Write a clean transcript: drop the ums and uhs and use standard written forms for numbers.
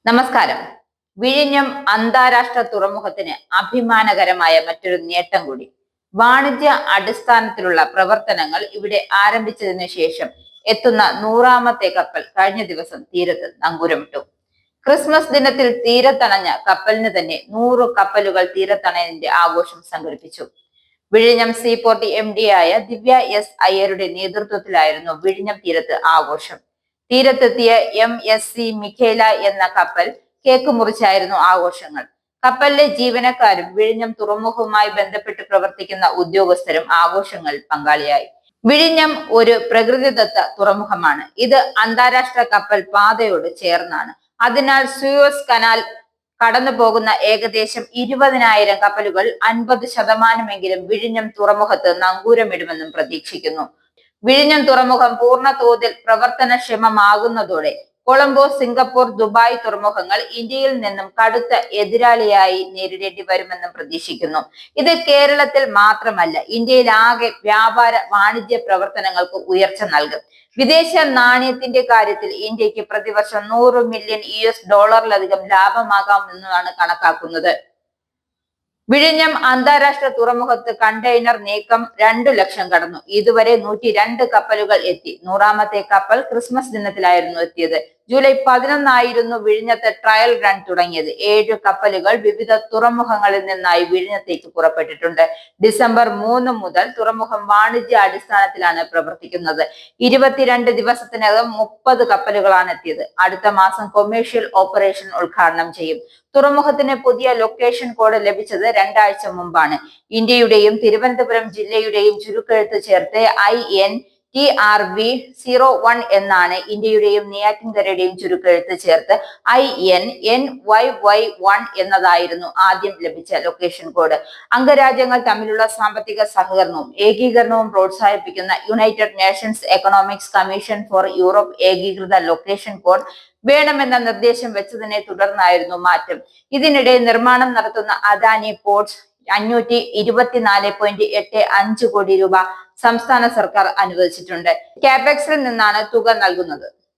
നമസ്കാരം. വിഴിഞ്ഞം അന്താരാഷ്ട്ര തുറമുഖത്തിന് അഭിമാനകരമായ മറ്റൊരു നേട്ടം കൂടി. വാണിജ്യ അടിസ്ഥാനത്തിലുള്ള പ്രവർത്തനങ്ങൾ ഇവിടെ ആരംഭിച്ചതിനു ശേഷം എത്തുന്ന 100ാമത്തെ കപ്പൽ കഴിഞ്ഞ ദിവസം തീരത്ത് നങ്കൂരമിട്ടു. ക്രിസ്മസ് ദിനത്തിൽ തീരത്തണഞ്ഞ കപ്പലിന് തന്നെ 100 കപ്പലുകൾ തീരത്തണയതിന്റെ ആഘോഷം സംഘടിപ്പിച്ചു. വിഴിഞ്ഞം സീപോർട്ട് MD ആയ ദിവ്യ എസ് അയ്യരുടെ നേതൃത്വത്തിലായിരുന്നു വിഴിഞ്ഞം തീരത്ത് ആഘോഷം. തീരത്തെത്തിയ MSC മിഖേല എന്ന കപ്പൽ കേക്ക് മുറിച്ചായിരുന്നു ആഘോഷങ്ങൾ. കപ്പലിലെ ജീവനക്കാരും വിഴിഞ്ഞം തുറമുഖവുമായി ബന്ധപ്പെട്ട് പ്രവർത്തിക്കുന്ന ഉദ്യോഗസ്ഥരും ആഘോഷങ്ങളിൽ പങ്കാളിയായി. വിഴിഞ്ഞം ഒരു പ്രകൃതിദത്ത തുറമുഖമാണ്. ഇത് അന്താരാഷ്ട്ര കപ്പൽ പാതയോട് ചേർന്നാണ്. അതിനാൽ സൂയസ് കനാൽ കടന്നു പോകുന്ന ഏകദേശം 20,000 കപ്പലുകൾ 50% വിഴിഞ്ഞം തുറമുഖത്ത് നങ്കൂരമിടുമെന്നും പ്രതീക്ഷിക്കുന്നു. വിഴിഞ്ഞം തുറമുഖം പൂർണ്ണ തോതിൽ പ്രവർത്തനക്ഷമമാകുന്നതോടെ കൊളംബോ, സിംഗപ്പൂർ, ദുബായ് തുറമുഖങ്ങൾ ഇന്ത്യയിൽ നിന്നും കടുത്ത എതിരാളിയായി നേരിടേണ്ടി വരുമെന്നും പ്രതീക്ഷിക്കുന്നു. ഇത് കേരളത്തിൽ മാത്രമല്ല, ഇന്ത്യയിലാകെ വ്യാപാര വാണിജ്യ പ്രവർത്തനങ്ങൾക്ക് ഉയർച്ച നൽകും. വിദേശ നാണയത്തിന്റെ കാര്യത്തിൽ ഇന്ത്യക്ക് പ്രതിവർഷം $100 മില്യൺ ലാഭമാകാമെന്നാണ് കണക്കാക്കുന്നത്. വിഴിഞ്ഞം അന്താരാഷ്ട്ര തുറമുഖത്ത് കണ്ടെയ്നർ നീക്കം 2 ലക്ഷം കടന്നു. ഇതുവരെ 102 കപ്പലുകൾ എത്തി. 100ാമത്തെ കപ്പൽ ക്രിസ്മസ് ദിനത്തിലായിരുന്നു എത്തിയത്. ജൂലൈ 11 ആയിരുന്നു വിഴിഞ്ഞത്തെ ട്രയൽ റൺ തുടങ്ങിയത്. 7 കപ്പലുകൾ വിവിധ തുറമുഖങ്ങളിൽ നിന്നായി വിഴിഞ്ഞത്തേക്ക് പുറപ്പെട്ടിട്ടുണ്ട്. ഡിസംബർ 3 മുതൽ തുറമുഖം വാണിജ്യ അടിസ്ഥാനത്തിലാണ് പ്രവർത്തിക്കുന്നത്. 22 ദിവസത്തിനകം 30 കപ്പലുകളാണ് എത്തിയത്. അടുത്ത മാസം കൊമേഴ്ഷ്യൽ ഓപ്പറേഷൻ ഉദ്ഘാടനം ചെയ്യും. തുറമുഖത്തിന് പുതിയ ലൊക്കേഷൻ കോഡ് ലഭിച്ചത് 2 ആഴ്ച മുമ്പാണ്. ഇന്ത്യയുടെയും തിരുവനന്തപുരം ജില്ലയുടെയും ചുരുക്കെഴുത്ത് ചേർത്ത് INTRV01 എന്നാണ്. ഇന്ത്യയുടെയും നെയ്യാറ്റിൻകരയുടെയും ചുരുക്കെഴുത്ത് ചേർത്ത് INNYY1 എന്നതായിരുന്നു ആദ്യം ലഭിച്ച ലൊക്കേഷൻ കോഡ്. അംഗരാജ്യങ്ങൾ തമ്മിലുള്ള സാമ്പത്തിക സഹകരണവും ഏകീകരണവും പ്രോത്സാഹിപ്പിക്കുന്ന United Nations economics commission for Europe ഏകീകൃത ലൊക്കേഷൻ കോഡ് വേണമെന്ന നിർദ്ദേശം വെച്ചതിനെ തുടർന്നായിരുന്നു മാറ്റം. ഇതിനിടെ നിർമ്മാണം നടത്തുന്ന അദാനി പോർട്സ് 524.85 കോടി രൂപ സംസ്ഥാന സർക്കാർ അനുവദിച്ചിട്ടുണ്ട്. കാപെക്സിൽ നിന്നാണ് തുക നൽകുന്നത്.